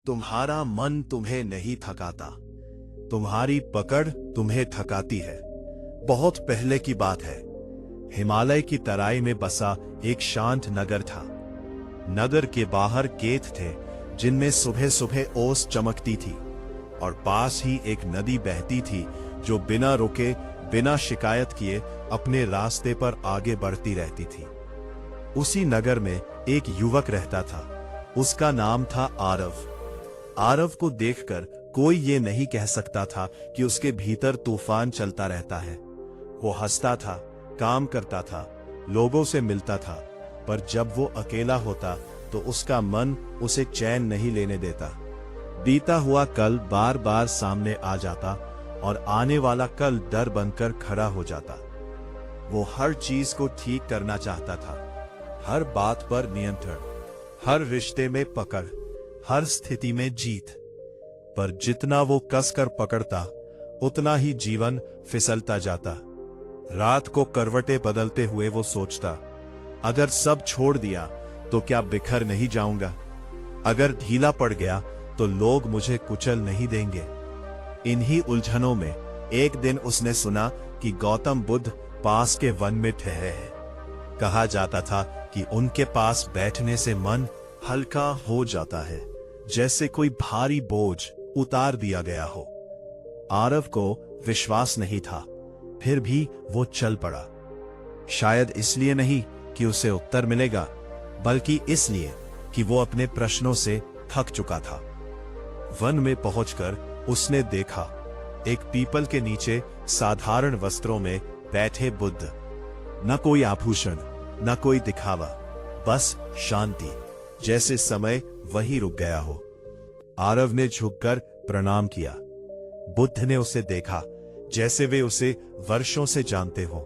तुम्हारा मन तुम्हें नहीं थकाता, तुम्हारी पकड़ तुम्हें थकाती है। बहुत पहले की बात है। हिमालय की तराई में बसा एक शांत नगर था। नगर के बाहर खेत थे जिनमें सुबह सुबह ओस चमकती थी और पास ही एक नदी बहती थी जो बिना रुके, बिना शिकायत किए अपने रास्ते पर आगे बढ़ती रहती थी। उसी नगर में एक युवक रहता था। उसका नाम था आरव। आरव को देखकर कोई ये नहीं कह सकता था कि उसके भीतर तूफान चलता रहता है। वो हंसता था, काम करता था, लोगों से मिलता था, पर जब वो अकेला होता तो उसका मन उसे चैन नहीं लेने देता। बीता हुआ कल बार बार सामने आ जाता और आने वाला कल डर बनकर खड़ा हो जाता। वो हर चीज को ठीक करना चाहता था, हर बात पर नियंत्रण, हर रिश्ते में पकड़, हर स्थिति में जीत। पर जितना वो कसकर पकड़ता उतना ही जीवन फिसलता जाता। रात को करवटें बदलते हुए वो सोचता, अगर सब छोड़ दिया तो क्या बिखर नहीं जाऊंगा? अगर ढीला पड़ गया तो लोग मुझे कुचल नहीं देंगे? इन्हीं उलझनों में एक दिन उसने सुना कि गौतम बुद्ध पास के वन में ठहरे हैं। कहा जाता था कि उनके पास बैठने से मन हल्का हो जाता है, जैसे कोई भारी बोझ उतार दिया गया हो। आरव को विश्वास नहीं था, फिर भी वो चल पड़ा। शायद इसलिए नहीं कि उसे उत्तर मिलेगा, बल्कि इसलिए कि वो अपने प्रश्नों से थक चुका था। वन में पहुंचकर उसने देखा एक पीपल के नीचे साधारण वस्त्रों में बैठे बुद्ध। न कोई आभूषण, न कोई दिखावा, बस शांति, जैसे समय वहीं रुक गया हो। आरव ने झुककर प्रणाम किया। बुद्ध ने उसे देखा जैसे वे उसे वर्षों से जानते हो।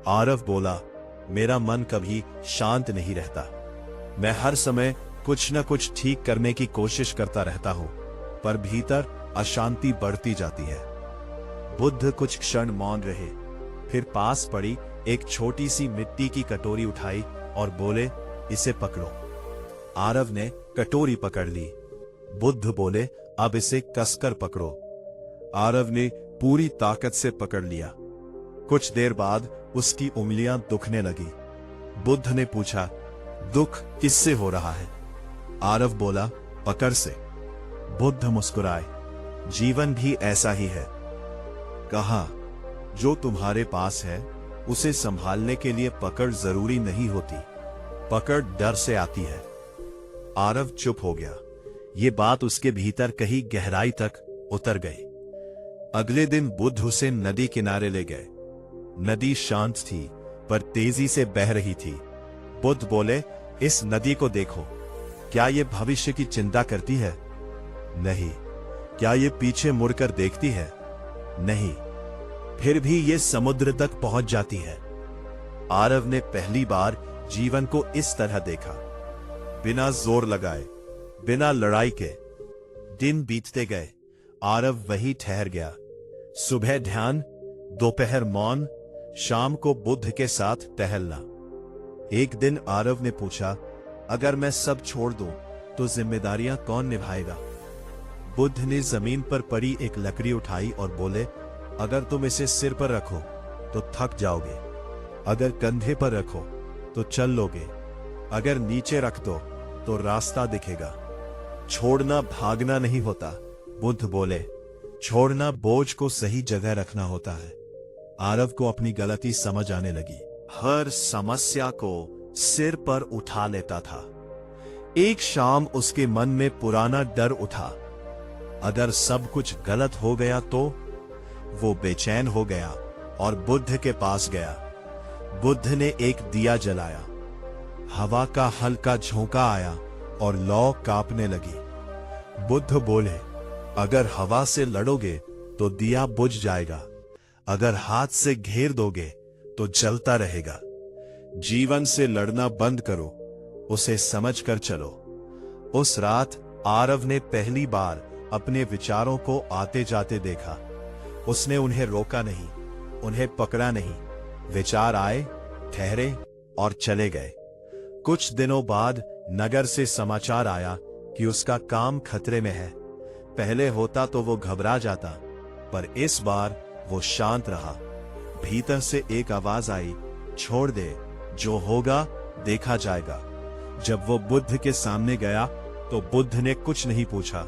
आरव बोला, मेरा मन कभी शांत नहीं रहता। मैं हर समय कुछ न कुछ ठीक करने की कोशिश करता रहता हूं, पर भीतर अशांति बढ़ती जाती है। बुद्ध कुछ क्षण मौन रहे, फिर पास पड़ी एक छोटी सी मिट्टी की कटोरी उठाई और बोले, इसे पकड़ो। आरव ने कटोरी पकड़ ली। बुद्ध बोले, अब इसे कसकर पकड़ो। आरव ने पूरी ताकत से पकड़ लिया। कुछ देर बाद उसकी उंगलियां दुखने लगी। बुद्ध ने पूछा, दुख किससे हो रहा है? आरव बोला, पकड़ से। बुद्ध मुस्कुराए, जीवन भी ऐसा ही है। कहा, जो तुम्हारे पास है उसे संभालने के लिए पकड़ जरूरी नहीं होती, पकड़ डर से आती है। आरव चुप हो गया। ये बात उसके भीतर कहीं गहराई तक उतर गई। अगले दिन बुद्ध उसे नदी किनारे ले गए। नदी शांत थी पर तेजी से बह रही थी। बुद्ध बोले, इस नदी को देखो, क्या ये भविष्य की चिंता करती है? नहीं। क्या ये पीछे मुड़कर देखती है? नहीं। फिर भी ये समुद्र तक पहुंच जाती है। आरव ने पहली बार जीवन को इस तरह देखा, बिना जोर लगाए, बिना लड़ाई के। दिन बीतते गए, आरव वहीं ठहर गया। सुबह ध्यान, दोपहर मौन, शाम को बुद्ध के साथ टहलना। एक दिन आरव ने पूछा, अगर मैं सब छोड़ दूं तो जिम्मेदारियां कौन निभाएगा? बुद्ध ने जमीन पर पड़ी एक लकड़ी उठाई और बोले, अगर तुम इसे सिर पर रखो तो थक जाओगे, अगर कंधे पर रखो तो चल लोगे, अगर नीचे रख दो तो रास्ता दिखेगा। छोड़ना भागना नहीं होता, बुद्ध बोले, छोड़ना बोझ को सही जगह रखना होता है। आरव को अपनी गलती समझ आने लगी। हर समस्या को सिर पर उठा लेता था। एक शाम उसके मन में पुराना डर उठा, अगर सब कुछ गलत हो गया तो? वो बेचैन हो गया और बुद्ध के पास गया। बुद्ध ने एक दिया जलाया। हवा का हल्का झोंका आया और लौ कांपने लगी। बुद्ध बोले, अगर हवा से लड़ोगे तो दिया बुझ जाएगा, अगर हाथ से घेर दोगे तो जलता रहेगा। जीवन से लड़ना बंद करो, उसे समझकर चलो। उस रात आरव ने पहली बार अपने विचारों को आते जाते देखा। उसने उन्हें रोका नहीं, उन्हें पकड़ा नहीं। विचार आए, ठहरे और चले गए। कुछ दिनों बाद नगर से समाचार आया कि उसका काम खतरे में है। पहले होता तो वो घबरा जाता, पर इस बार वो शांत रहा। भीतर से एक आवाज आई, छोड़ दे, जो होगा देखा जाएगा। जब वो बुद्ध के सामने गया तो बुद्ध ने कुछ नहीं पूछा,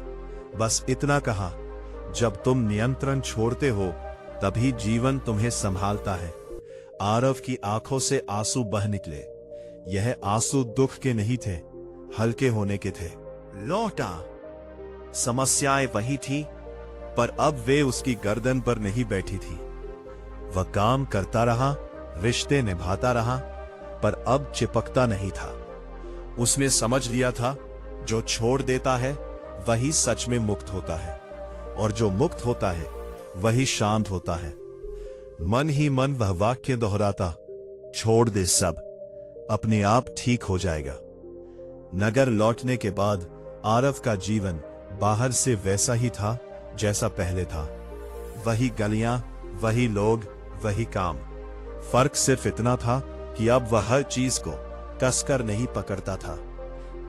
बस इतना कहा, जब तुम नियंत्रण छोड़ते हो तभी जीवन तुम्हें संभालता है। आरव की आंखों से आंसू बह निकले। यह आंसू दुख के नहीं थे, हल्के होने के थे। लौटा। समस्याएं वही थी, पर अब वे उसकी गर्दन पर नहीं बैठी थी। वह काम करता रहा, रिश्ते निभाता रहा, पर अब चिपकता नहीं था। उसने समझ लिया था, जो छोड़ देता है वही सच में मुक्त होता है, और जो मुक्त होता है वही शांत होता है। मन ही मन वह वाक्य दोहराता, छोड़ दे सब, अपने आप ठीक हो जाएगा। नगर लौटने के बाद आरव का जीवन बाहर से वैसा ही था जैसा पहले था। वही गलियां, वही लोग, वही काम। फर्क सिर्फ इतना था कि अब वह हर चीज को कसकर नहीं पकड़ता था।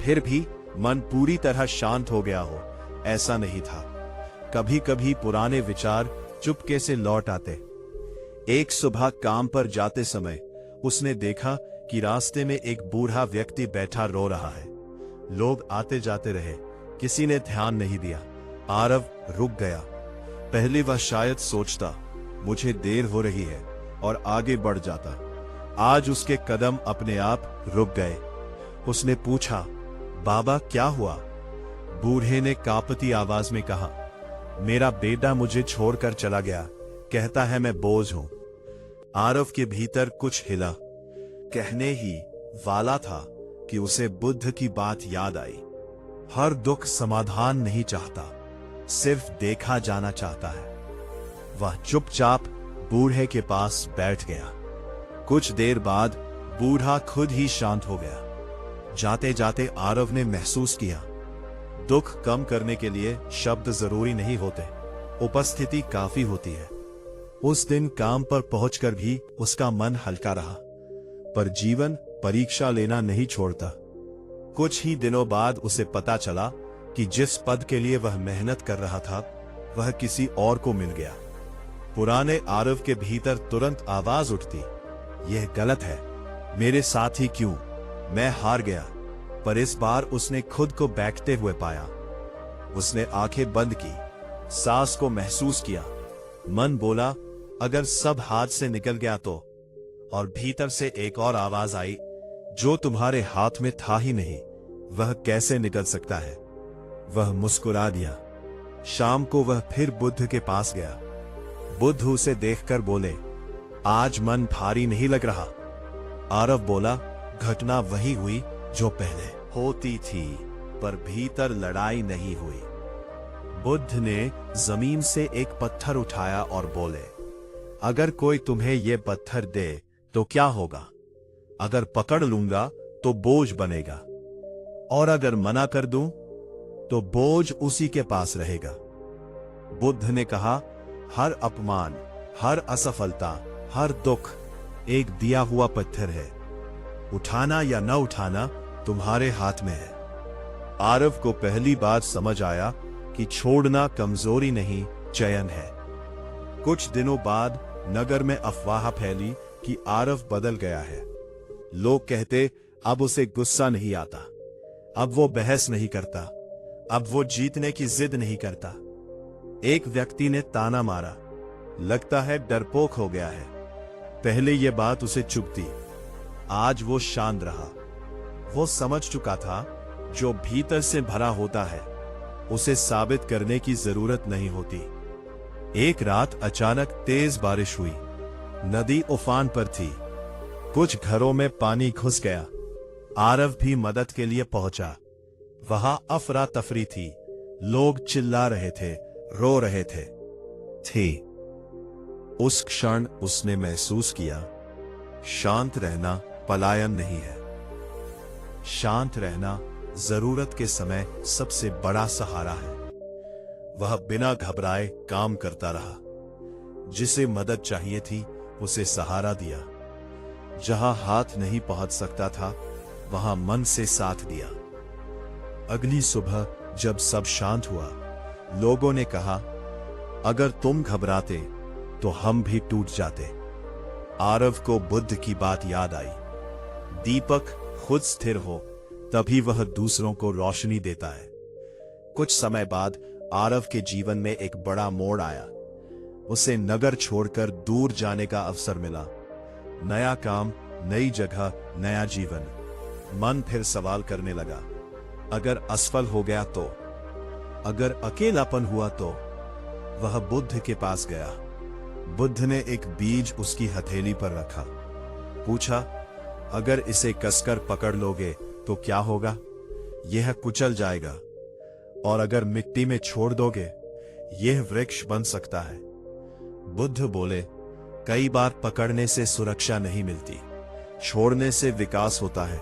फिर भी मन पूरी तरह शांत हो गया हो, ऐसा नहीं था। कभी कभी पुराने विचार चुपके से लौट आते। एक सुबह काम पर जाते समय उसने देखा कि रास्ते में एक बूढ़ा व्यक्ति बैठा रो रहा है। लोग आते जाते रहे, किसी ने ध्यान नहीं दिया। आरव रुक गया। पहले वह शायद सोचता, मुझे देर हो रही है, और आगे बढ़ जाता। आज उसके कदम अपने आप रुक गए। उसने पूछा, बाबा क्या हुआ? बूढ़े ने कांपती आवाज में कहा, मेरा बेटा मुझे छोड़कर चला गया, कहता है मैं बोझ हूं। आरव के भीतर कुछ हिला। कहने ही वाला था कि उसे बुद्ध की बात याद आई। हर दुख समाधान नहीं चाहता, सिर्फ देखा जाना चाहता है। वह चुपचाप बूढ़े के पास बैठ गया। कुछ देर बाद बूढ़ा खुद ही शांत हो गया। जाते जाते आरव ने महसूस किया, दुख कम करने के लिए शब्द जरूरी नहीं होते, उपस्थिति काफी होती है। उस दिन काम पर पहुंचकर भी उसका मन हल्का रहा, पर जीवन परीक्षा लेना नहीं छोड़ता। कुछ ही दिनों बाद उसे पता चला कि जिस पद के लिए वह मेहनत कर रहा था वह किसी और को मिल गया। पुराने आरव के भीतर तुरंत आवाज उठती, यह गलत है, मेरे साथ ही क्यों? मैं हार गया। पर इस बार उसने खुद को बैठते हुए पाया। उसने आंखें बंद की, सांस को महसूस किया। मन बोला, अगर सब हाथ से निकल गया तो? और भीतर से एक और आवाज आई, जो तुम्हारे हाथ में था ही नहीं, वह कैसे निकल सकता है? वह मुस्कुरा दिया। शाम को वह फिर बुद्ध के पास गया। बुद्ध उसे देखकर बोले, आज मन भारी नहीं लग रहा? आरव बोला, घटना वही हुई जो पहले होती थी, पर भीतर लड़ाई नहीं हुई। बुद्ध ने जमीन से एक पत्थर उठाया और बोले, अगर कोई तुम्हें यह पत्थर दे तो क्या होगा? अगर पकड़ लूंगा तो बोझ बनेगा, और अगर मना कर दूं तो बोझ उसी के पास रहेगा। बुद्ध ने कहा, हर अपमान, हर असफलता, हर दुख एक दिया हुआ पत्थर है। उठाना या न उठाना तुम्हारे हाथ में है। आरव को पहली बार समझ आया कि छोड़ना कमजोरी नहीं, चयन है। कुछ दिनों बाद नगर में अफवाह फैली कि आरव बदल गया है। लोग कहते, अब उसे गुस्सा नहीं आता, अब वो बहस नहीं करता, अब वो जीतने की जिद नहीं करता। एक व्यक्ति ने ताना मारा, लगता है डरपोक हो गया है। पहले ये बात उसे चुभती, आज वो शांत रहा। वो समझ चुका था, जो भीतर से भरा होता है उसे साबित करने की जरूरत नहीं होती। एक रात अचानक तेज बारिश हुई। नदी उफान पर थी। कुछ घरों में पानी घुस गया। आरव भी मदद के लिए पहुंचा। वहां अफरा तफरी थी। लोग चिल्ला रहे थे, रो रहे थे। उस क्षण उसने महसूस किया, शांत रहना पलायन नहीं है। शांत रहना जरूरत के समय सबसे बड़ा सहारा है। वह बिना घबराए काम करता रहा। जिसे मदद चाहिए थी उसे सहारा दिया। जहां हाथ नहीं पहुंच सकता था वहां मन से साथ दिया। अगली सुबह जब सब शांत हुआ, लोगों ने कहा, अगर तुम घबराते तो हम भी टूट जाते। आरव को बुद्ध की बात याद आई। दीपक खुद स्थिर हो तभी वह दूसरों को रोशनी देता है। कुछ समय बाद आरव के जीवन में एक बड़ा मोड़ आया। उसे नगर छोड़कर दूर जाने का अवसर मिला। नया काम, नई जगह, नया जीवन। मन फिर सवाल करने लगा, अगर असफल हो गया तो, अगर अकेलापन हुआ तो। वह बुद्ध के पास गया। बुद्ध ने एक बीज उसकी हथेली पर रखा। पूछा, अगर इसे कसकर पकड़ लोगे तो क्या होगा? यह कुचल जाएगा। और अगर मिट्टी में छोड़ दोगे, यह वृक्ष बन सकता है। बुद्ध बोले, कई बार पकड़ने से सुरक्षा नहीं मिलती, छोड़ने से विकास होता है।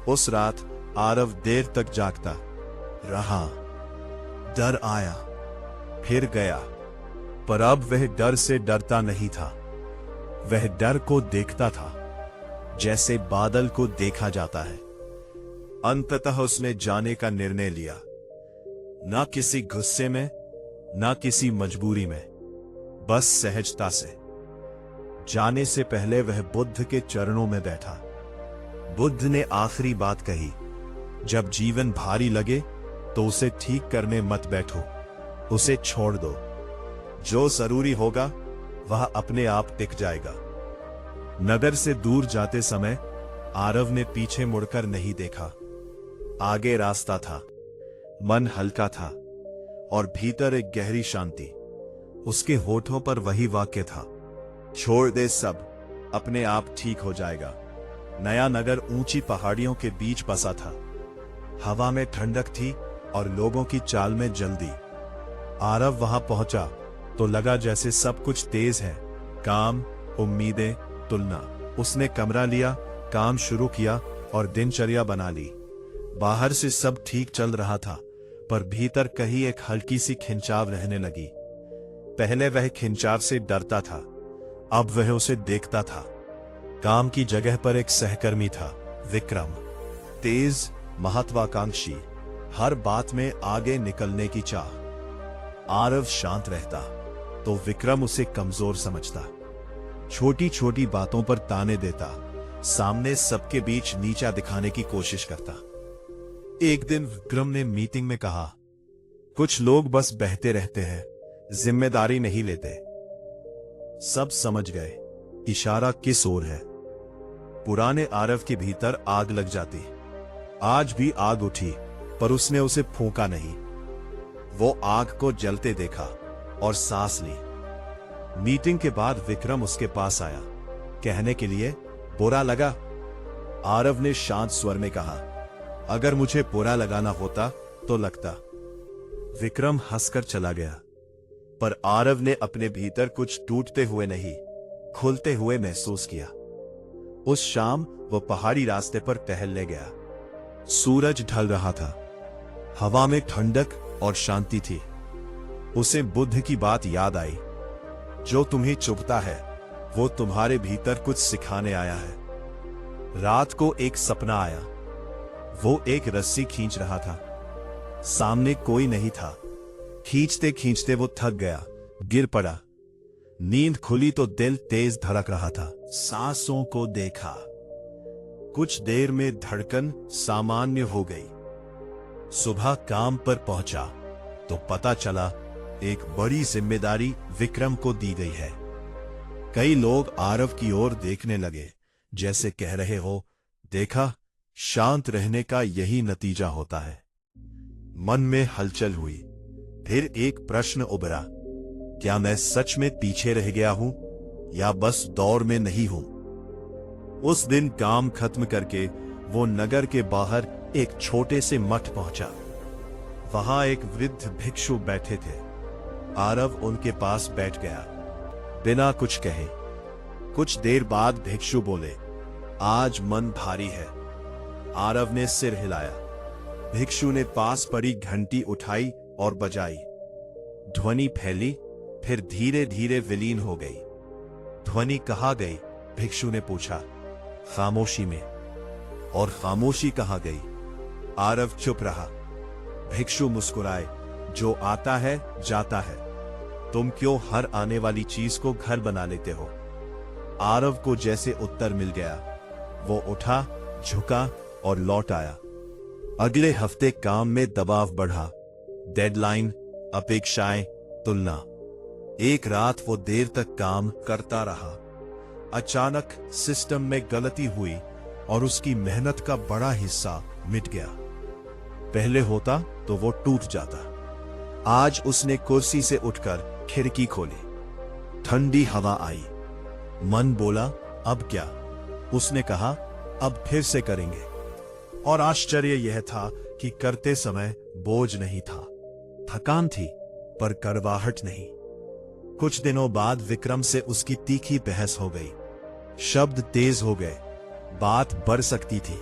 उस रात आरव देर तक जागता रहा। डर आया, फिर गया, पर अब वह डर से डरता नहीं था। वह डर को देखता था, जैसे बादल को देखा जाता है। अंततः उसने जाने का निर्णय लिया, ना किसी गुस्से में, ना किसी मजबूरी में, बस सहजता से। जाने से पहले वह बुद्ध के चरणों में बैठा। बुद्ध ने आखिरी बात कही, जब जीवन भारी लगे तो उसे ठीक करने मत बैठो, उसे छोड़ दो। जो जरूरी होगा वह अपने आप टिक जाएगा। नगर से दूर जाते समय आरव ने पीछे मुड़कर नहीं देखा। आगे रास्ता था, मन हल्का था और भीतर एक गहरी शांति। उसके होठों पर वही वाक्य था, छोड़ दे सब, अपने आप ठीक हो जाएगा। नया नगर ऊंची पहाड़ियों के बीच बसा था। हवा में ठंडक थी और लोगों की चाल में जल्दी। आरव वहां पहुंचा तो लगा जैसे सब कुछ तेज है। काम, उम्मीदें, तुलना। उसने कमरा लिया, काम शुरू किया और दिनचर्या बना ली। बाहर से सब ठीक चल रहा था, पर भीतर कहीं एक हल्की सी खिंचाव रहने लगी। पहले वह खिंचाव से डरता था, अब वह उसे देखता था। काम की जगह पर एक सहकर्मी था, विक्रम। तेज, महत्वाकांक्षी, हर बात में आगे निकलने की चाह। आरव शांत रहता तो विक्रम उसे कमजोर समझता। छोटी छोटी बातों पर ताने देता, सामने सबके बीच नीचा दिखाने की कोशिश करता। एक दिन विक्रम ने मीटिंग में कहा, कुछ लोग बस बहते रहते हैं, जिम्मेदारी नहीं लेते। सब समझ गए इशारा किस ओर है। पुराने आरव के भीतर आग लग जाती। आज भी आग उठी, पर उसने उसे फूंका नहीं। वो आग को जलते देखा और सांस ली। मीटिंग के बाद विक्रम उसके पास आया, कहने के लिए, बुरा लगा? आरव ने शांत स्वर में कहा, अगर मुझे बुरा लगाना होता तो लगता। विक्रम हंसकर चला गया, पर आरव ने अपने भीतर कुछ टूटते हुए नहीं, खुलते हुए महसूस किया। उस शाम वो पहाड़ी रास्ते पर टहलने गया। सूरज ढल रहा था, हवा में ठंडक और शांति थी। उसे बुद्ध की बात याद आई, जो तुम्हें चुभता है वो तुम्हारे भीतर कुछ सिखाने आया है। रात को एक सपना आया। वो एक रस्सी खींच रहा था, सामने कोई नहीं था। खींचते खींचते वो थक गया, गिर पड़ा। नींद खुली तो दिल तेज धड़क रहा था। सांसों को देखा, कुछ देर में धड़कन सामान्य हो गई। सुबह काम पर पहुंचा तो पता चला एक बड़ी जिम्मेदारी विक्रम को दी गई है। कई लोग आरव की ओर देखने लगे, जैसे कह रहे हो, देखा, शांत रहने का यही नतीजा होता है। मन में हलचल हुई। फिर एक प्रश्न उभरा, क्या मैं सच में पीछे रह गया हूं या बस दौर में नहीं हूं? उस दिन काम खत्म करके वो नगर के बाहर एक छोटे से मठ पहुंचा। वहां एक वृद्ध भिक्षु बैठे थे। आरव उनके पास बैठ गया, बिना कुछ कहे। कुछ देर बाद भिक्षु बोले, आज मन भारी है। आरव ने सिर हिलाया। भिक्षु ने पास पड़ी घंटी उठाई और बजाई। ध्वनि फैली, फिर धीरे धीरे विलीन हो गई। ध्वनि कहाँ गई? भिक्षु ने पूछा। खामोशी में। और खामोशी कहाँ गई? आरव चुप रहा। भिक्षु मुस्कुराए, जो आता है जाता है। तुम क्यों हर आने वाली चीज को घर बना लेते हो? आरव को जैसे उत्तर मिल गया। वो उठा, झुका और लौट आया। अगले हफ्ते काम में दबाव बढ़ा। डेडलाइन, अपेक्षाएं, तुलना। एक रात वो देर तक काम करता रहा। अचानक सिस्टम में गलती हुई और उसकी मेहनत का बड़ा हिस्सा मिट गया। पहले होता तो वो टूट जाता। आज उसने कुर्सी से उठकर खिड़की खोली। ठंडी हवा आई। मन बोला, अब क्या? उसने कहा, अब फिर से करेंगे। और आश्चर्य यह था कि करते समय बोझ नहीं था। थकान थी, पर कड़वाहट नहीं। कुछ दिनों बाद विक्रम से उसकी तीखी बहस हो गई। शब्द तेज हो गए, बात बढ़ सकती थी।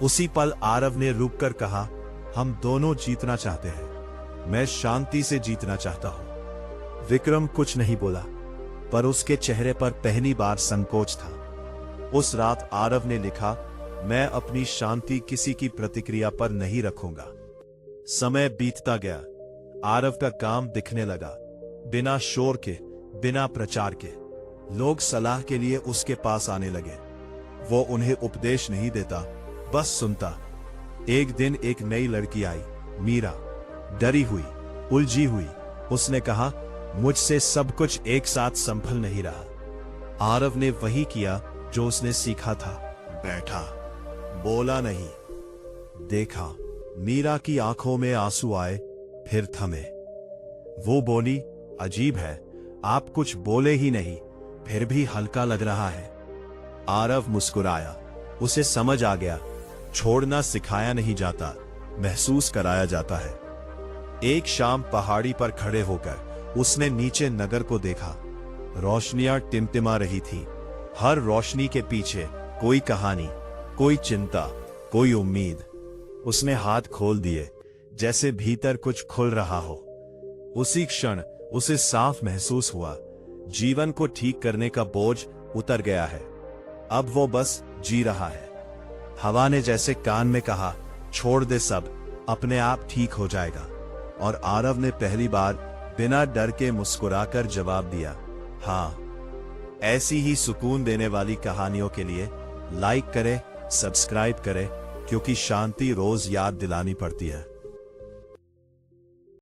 उसी पल आरव ने रुककर कहा, हम दोनों जीतना चाहते हैं। मैं शांति से जीतना चाहता हूं। विक्रम कुछ नहीं बोला, पर उसके चेहरे पर पहली बार संकोच था। उस रात आरव ने लिखा, मैं अपनी शांति किसी की प्रतिक्रिया पर नहीं रखूंगा। समय बीतता गया। आरव का काम दिखने लगा, बिना शोर के, बिना प्रचार के। लोग सलाह के लिए उसके पास आने लगे। वो उन्हें उपदेश नहीं देता, बस सुनता। एक दिन एक नई लड़की आई, मीरा। डरी हुई, उलझी हुई। उसने कहा, मुझसे सब कुछ एक साथ संभल नहीं रहा। आरव ने वही किया जो उसने सीखा था। बैठा, बोला नहीं, देखा। मीरा की आंखों में आंसू आए, फिर थमे। वो बोली, अजीब है, आप कुछ बोले ही नहीं, फिर भी हल्का लग रहा है। आरव मुस्कुराया। उसे समझ आ गया, छोड़ना सिखाया नहीं जाता, महसूस कराया जाता है। एक शाम पहाड़ी पर खड़े होकर उसने नीचे नगर को देखा। रोशनियां टिमटिमा रही थी। हर रोशनी के पीछे कोई कहानी, कोई चिंता, कोई उम्मीद। उसने हाथ खोल दिए, जैसे भीतर कुछ खुल रहा हो। उसी क्षण उसे साफ महसूस हुआ, जीवन को ठीक करने का बोझ उतर गया है। अब वो बस जी रहा है। हवा ने जैसे कान में कहा, छोड़ दे सब, अपने आप ठीक हो जाएगा। और आरव ने पहली बार बिना डर के मुस्कुराकर जवाब दिया, हाँ। ऐसी ही सुकून देने वाली कहानियों के लिए लाइक करें, सब्सक्राइब करें, क्योंकि शांति रोज याद दिलानी पड़ती है।